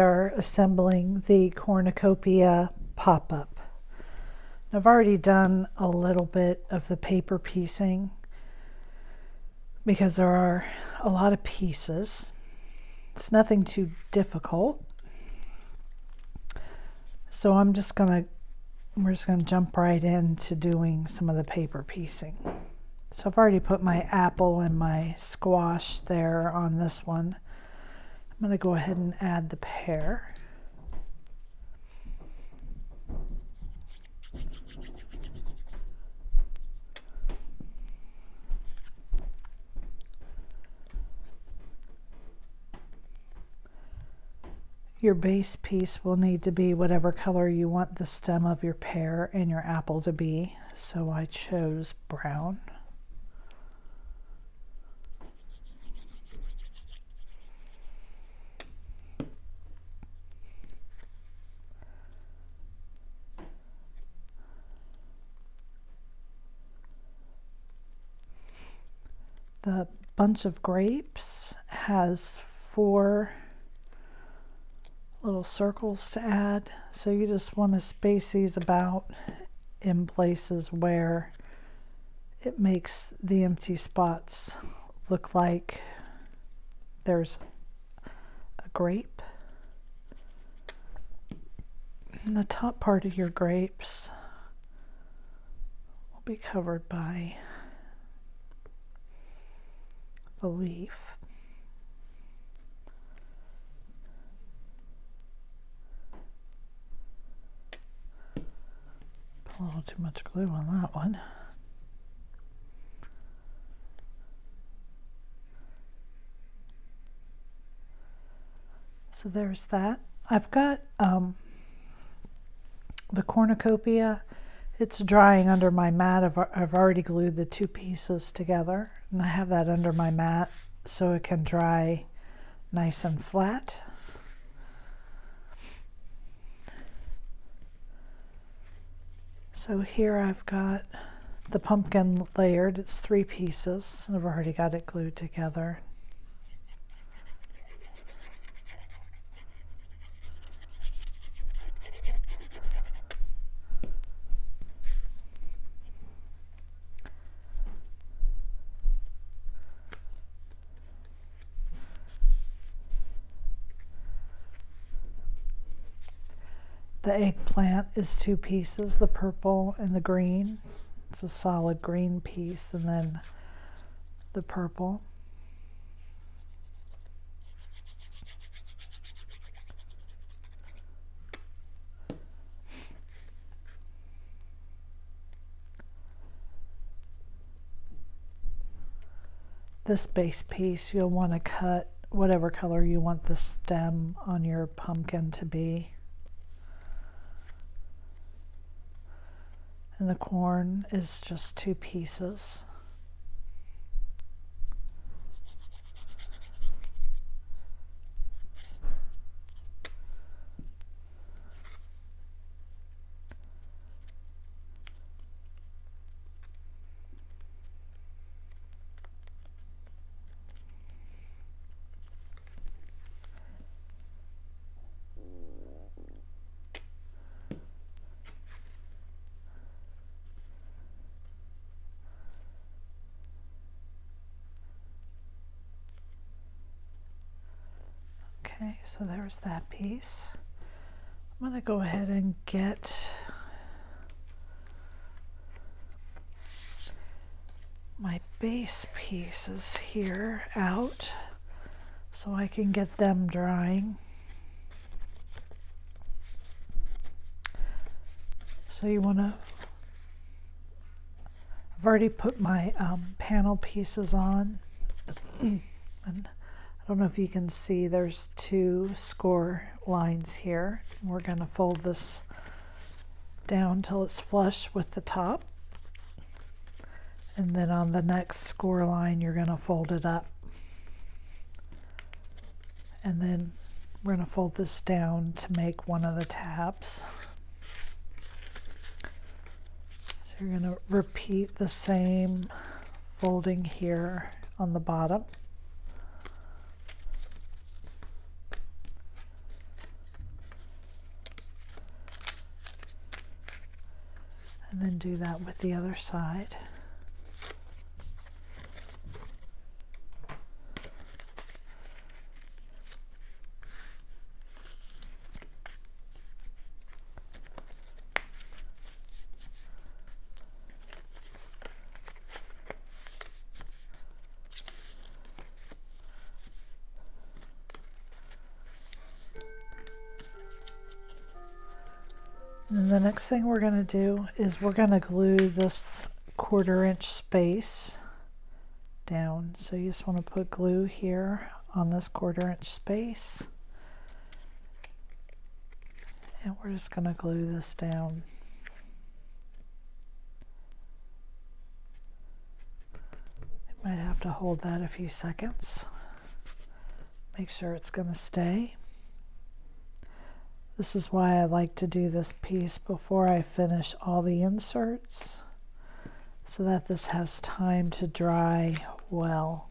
are assembling the Cornucopia pop-up. I've already done a little bit of the paper piecing because there are a lot of pieces. It's nothing too difficult. So we're just gonna jump right into doing some of the paper piecing. So I've already put my apple and my squash there on this one. I'm going to go ahead and add the pear. Your base piece will need to be whatever color you want the stem of your pear and your apple to be. So I chose brown. The bunch of grapes has 4 little circles to add, so you just want to space these about in places where it makes the empty spots look like there's a grape. And the top part of your grapes will be covered by the leaf. Put a little too much glue on that one. So there's that. I've got the Cornucopia. It's drying under my mat. I've already glued the 2 pieces together, and I have that under my mat so it can dry nice and flat. So here I've got the pumpkin layered. It's 3 pieces, and I've already got it glued together. The eggplant is 2 pieces, the purple and the green. It's a solid green piece, and then the purple. This base piece, you'll want to cut whatever color you want the stem on your pumpkin to be. And the corn is just 2 pieces. Okay, so there's that piece. I'm going to go ahead and get my base pieces here out so I can get them drying. So you want to, I've already put my panel pieces on, and I don't know if you can see, there's 2 score lines here. We're going to fold this down till it's flush with the top. And then on the next score line, you're going to fold it up. And then we're going to fold this down to make one of the tabs. So you're going to repeat the same folding here on the bottom. And then do that with the other side. And the next thing we're going to do is we're going to glue this 1/4 inch space down. So you just want to put glue here on this 1/4 inch space. And we're just going to glue this down. You might have to hold that a few seconds. Make sure it's going to stay. This is why I like to do this piece before I finish all the inserts, so that this has time to dry well.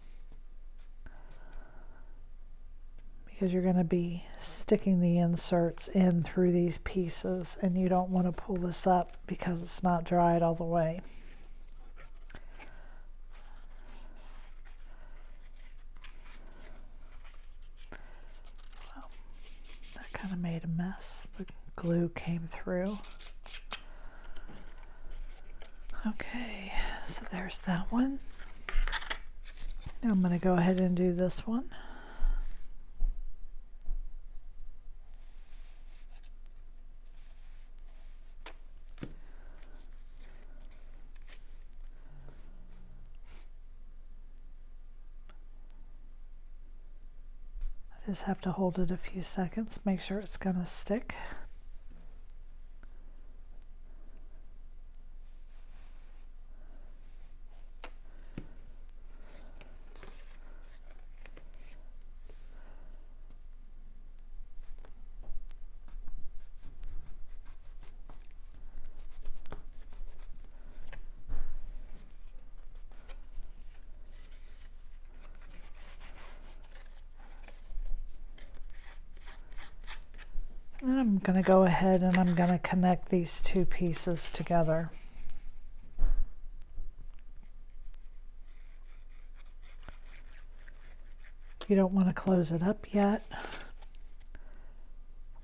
Because you're going to be sticking the inserts in through these pieces, and you don't want to pull this up because it's not dried all the way. Kind of made a mess. The glue came through. Okay, so there's that one. Now I'm going to go ahead and do this one. Just have to hold it a few seconds, make sure it's going to stick. Then I'm going to go ahead and I'm going to connect these two pieces together. You don't want to close it up yet,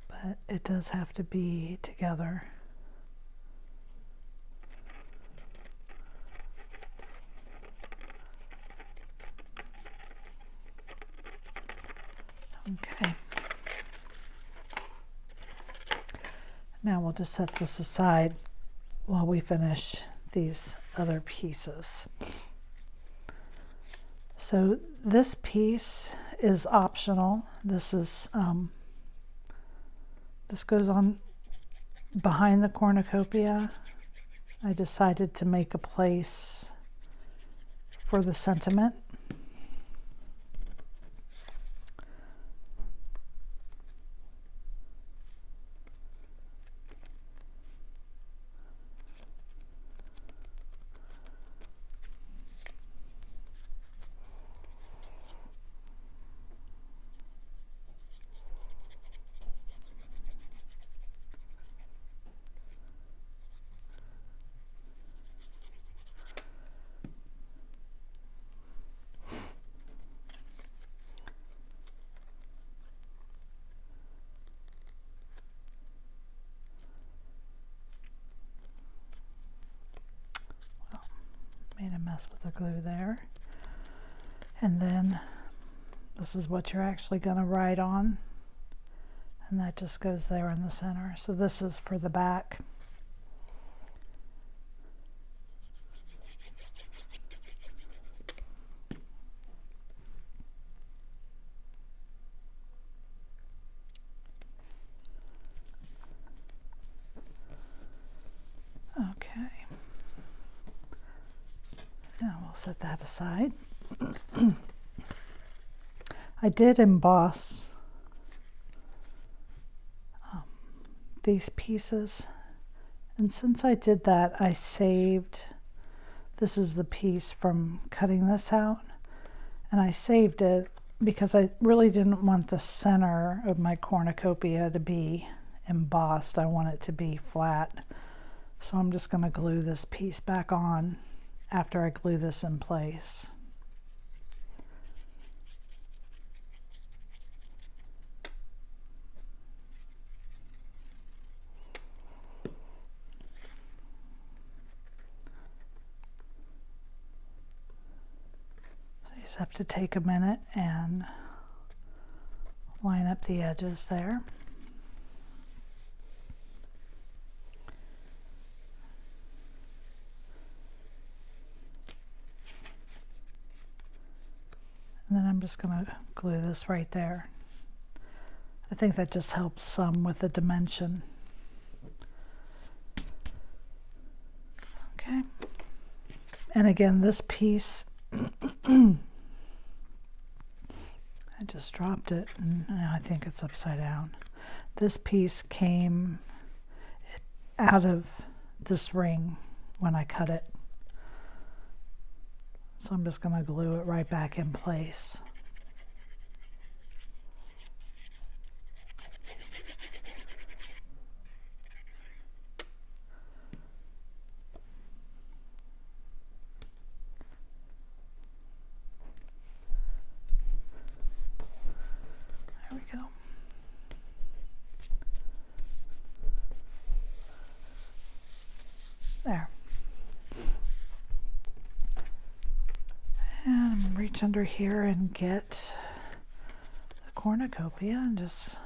but it does have to be together. Okay. Now we'll just set this aside while we finish these other pieces. So this piece is optional. This is this goes on behind the cornucopia. I decided to make a place for the sentiment. Made a mess with the glue there. And then this is what you're actually going to write on, and that just goes there in the center. So this is for the back. Okay. Now we'll set that aside. I did emboss these pieces, and since I did that, I saved, this is the piece from cutting this out, and I saved it because I really didn't want the center of my cornucopia to be embossed. I want it to be flat. So I'm just going to glue this piece back on after I glue this in place. So you just have to take a minute and line up the edges there. And then I'm just going to glue this right there. I think that just helps some with the dimension. Okay. And again, this piece, I just dropped it and now I think it's upside down. This piece came out of this ring when I cut it. So I'm just going to glue it right back in place. There we go. There. And I'm gonna reach under here and get the cornucopia and just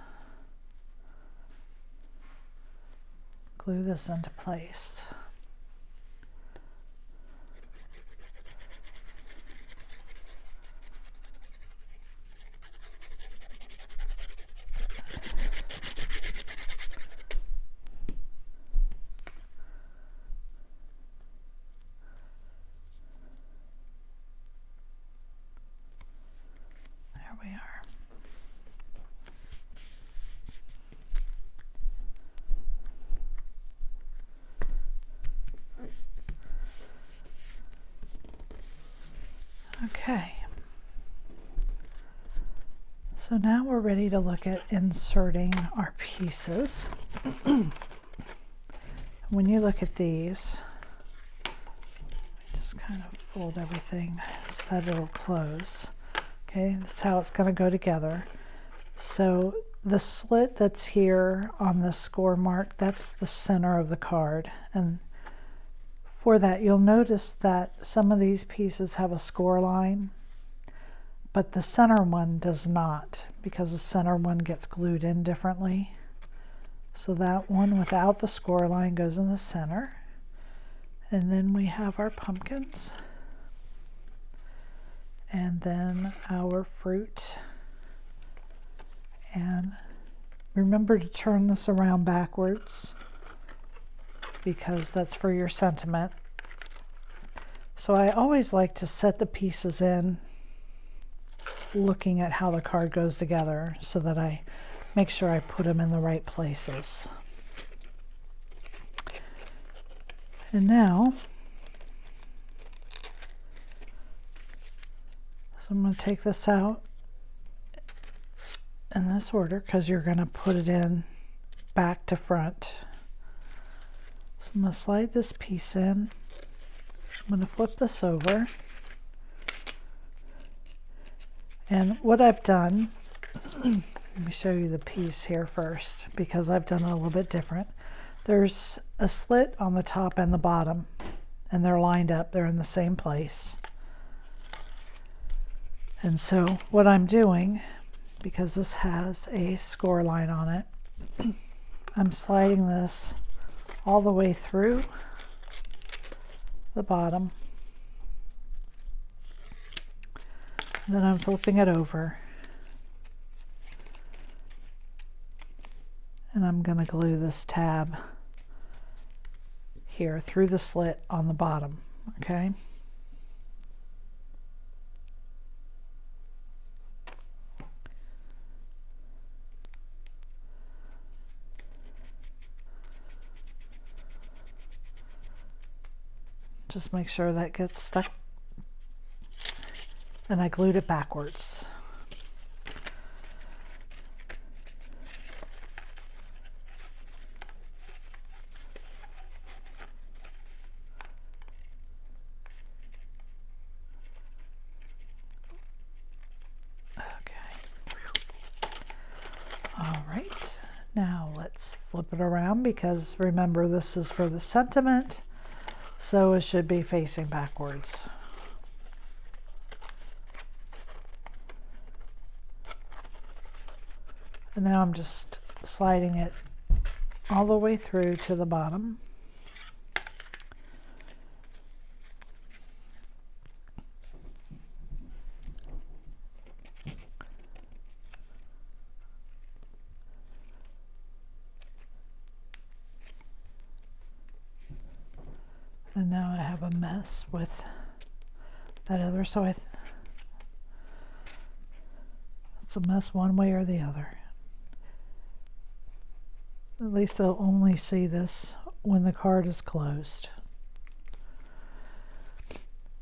glue this into place. We are. Okay. So now we're ready to look at inserting our pieces. When you look at these, just kind of fold everything so that it'll close. Okay, that's how it's going to go together. So the slit that's here on the score mark, that's the center of the card. And for that, you'll notice that some of these pieces have a score line, but the center one does not, because the center one gets glued in differently. So that one without the score line goes in the center. And then we have our pumpkins. And then our fruit. And remember to turn this around backwards because that's for your sentiment. So I always like to set the pieces in looking at how the card goes together so that I make sure I put them in the right places. And now, so I'm going to take this out in this order because you're going to put it in back to front. So I'm going to slide this piece in. I'm going to flip this over. And what I've done, let me show you the piece here first because I've done it a little bit different. There's a slit on the top and the bottom, and they're lined up. They're in the same place. And so what I'm doing, because this has a score line on it, I'm sliding this all the way through the bottom. Then I'm flipping it over. And I'm going to glue this tab here through the slit on the bottom, okay? Just make sure that gets stuck. And I glued it backwards. Now let's flip it around, because remember, this is for the sentiment, so it should be facing backwards. And now I'm just sliding it all the way through to the bottom. And now I have a mess with that other, so it's a mess one way or the other. At least they'll only see this when the card is closed.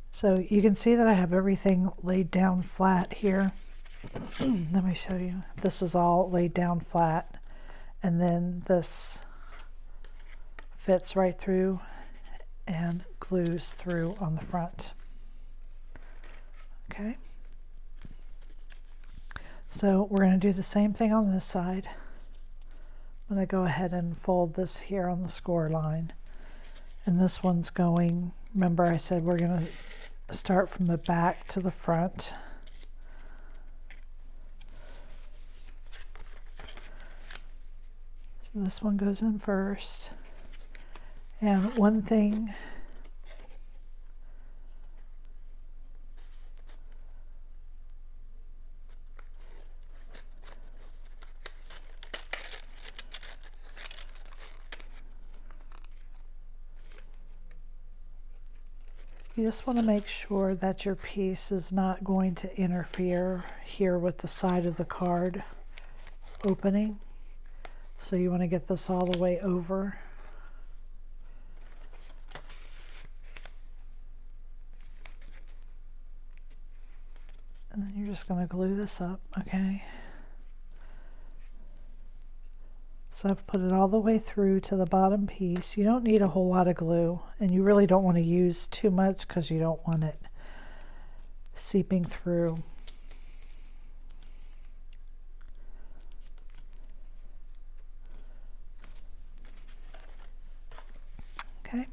So you can see that I have everything laid down flat here. Let me show you. This is all laid down flat, and then this fits right through and glues through on the front. Okay. So we're going to do the same thing on this side. I'm going to go ahead and fold this here on the score line. And this one's going, remember I said we're going to start from the back to the front. So this one goes in first. And one thing you just want to make sure that your piece is not going to interfere here with the side of the card opening. So you want to get this all the way over. And then you're just going to glue this up, okay? So I've put it all the way through to the bottom piece. You don't need a whole lot of glue, and you really don't want to use too much because you don't want it seeping through. Okay.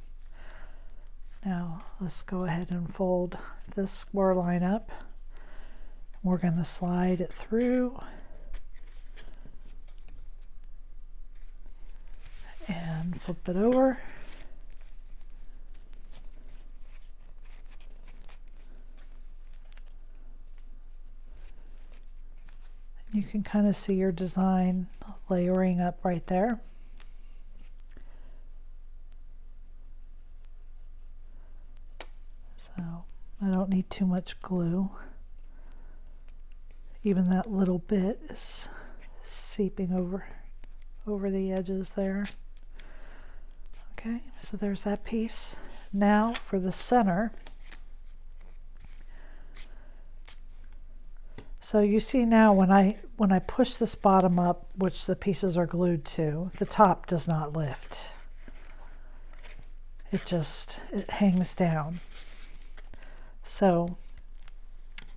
Now let's go ahead and fold this score line up. We're going to slide it through and flip it over. You can kind of see your design layering up right there. So I don't need too much glue. Even that little bit is seeping over the edges there. Okay, so there's that piece. Now for the center. So you see now when I push this bottom up, which the pieces are glued to, the top does not lift. It hangs down. So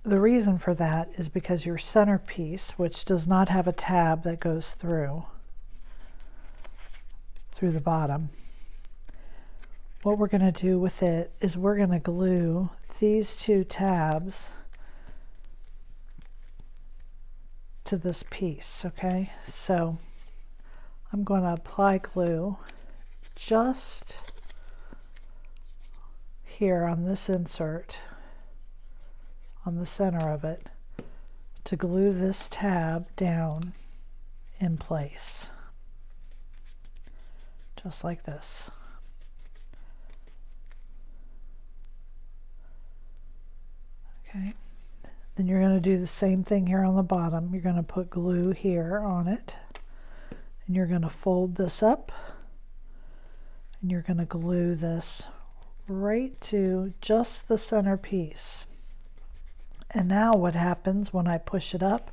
the reason for that is because your center piece, which does not have a tab that goes through the bottom, what we're going to do with it is we're going to glue these two tabs to this piece, okay? So I'm going to apply glue just here on this insert, on the center of it, to glue this tab down in place, just like this. Okay, then you're going to do the same thing here on the bottom. You're going to put glue here on it, and you're going to fold this up, and you're going to glue this right to just the center piece. And now what happens when I push it up,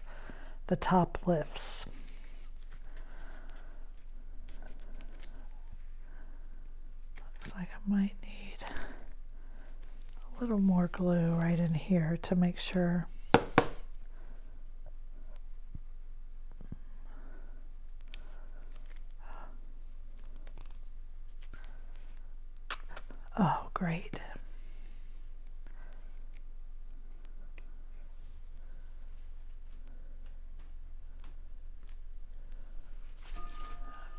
the top lifts. Looks like I might need a little more glue right in here to make sure. Oh, great.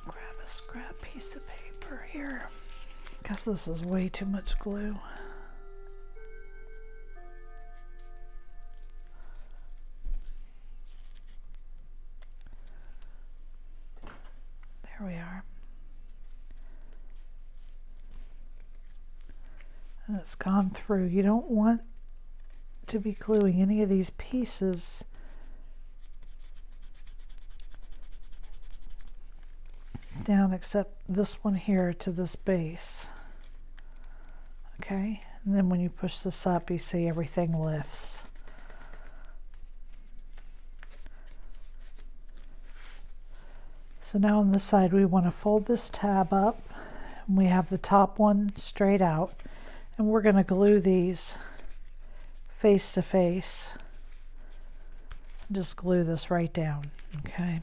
Grab a scrap piece of paper here. Guess this is way too much glue. There we are. And it's gone through. You don't want to be gluing any of these pieces down except this one here to this base. Okay, and then when you push this up, you see everything lifts. So now on this side, we want to fold this tab up. And we have the top one straight out, and we're going to glue these face to face. Just glue this right down, okay?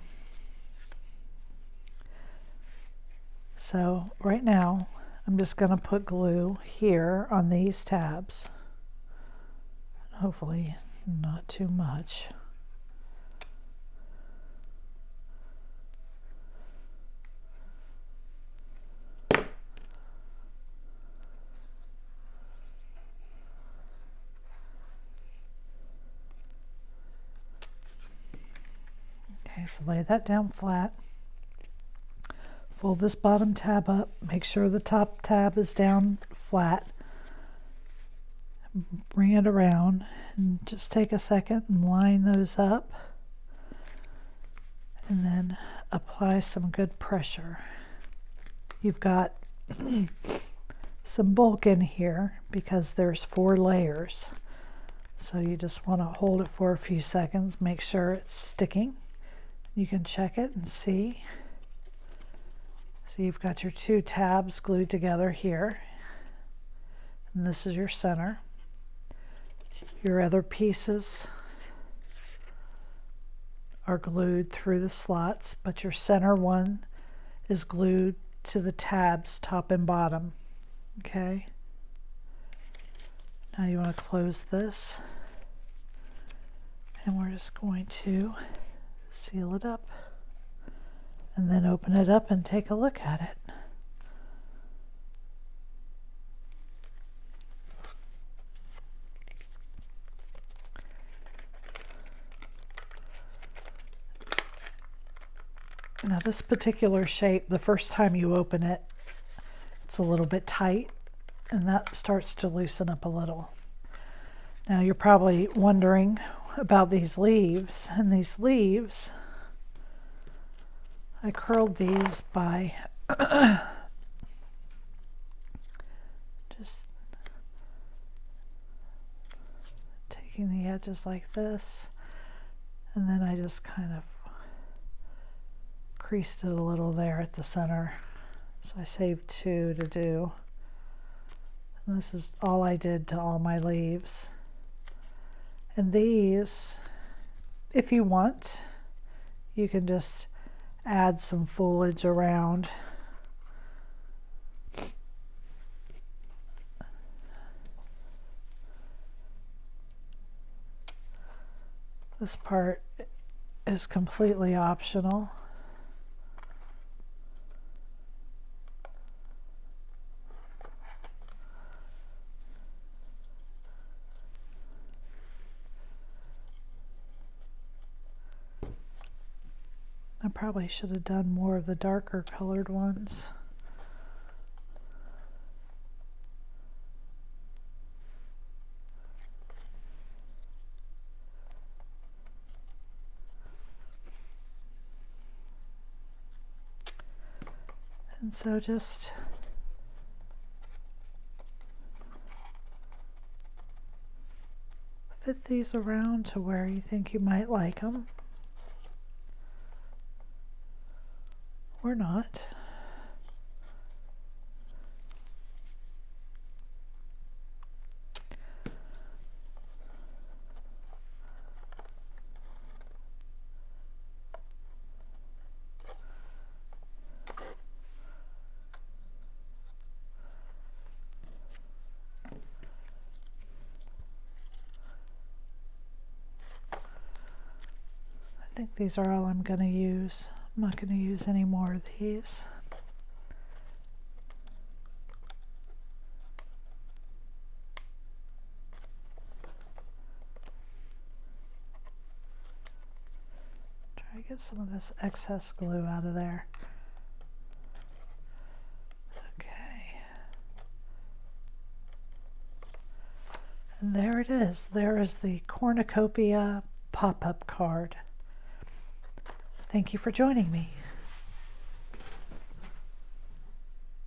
So right now, I'm just going to put glue here on these tabs. Hopefully not too much. Okay, so lay that down flat. Fold this bottom tab up. Make sure the top tab is down flat. Bring it around and just take a second and line those up. And then apply some good pressure. You've got some bulk in here because there's 4 layers. So you just want to hold it for a few seconds. Make sure it's sticking. You can check it and see. So you've got your 2 tabs glued together here. And this is your center. Your other pieces are glued through the slots, but your center one is glued to the tabs top and bottom. Okay. Now you want to close this. And we're just going to seal it up. And then open it up and take a look at it. Now this particular shape, the first time you open it, it's a little bit tight, and that starts to loosen up a little. Now you're probably wondering about these leaves, and these leaves, I curled these by just taking the edges like this, and then I just kind of creased it a little there at the center. So I saved 2 to do. And this is all I did to all my leaves. And these, if you want, you can just add some foliage around. This part is completely optional. I probably should have done more of the darker colored ones. And so just fit these around to where you think you might like them. Or not. I think these are all I'm going to use. I'm not going to use any more of these. Try to get some of this excess glue out of there. Okay. And there it is. There is the Cornucopia pop-up card. Thank you for joining me.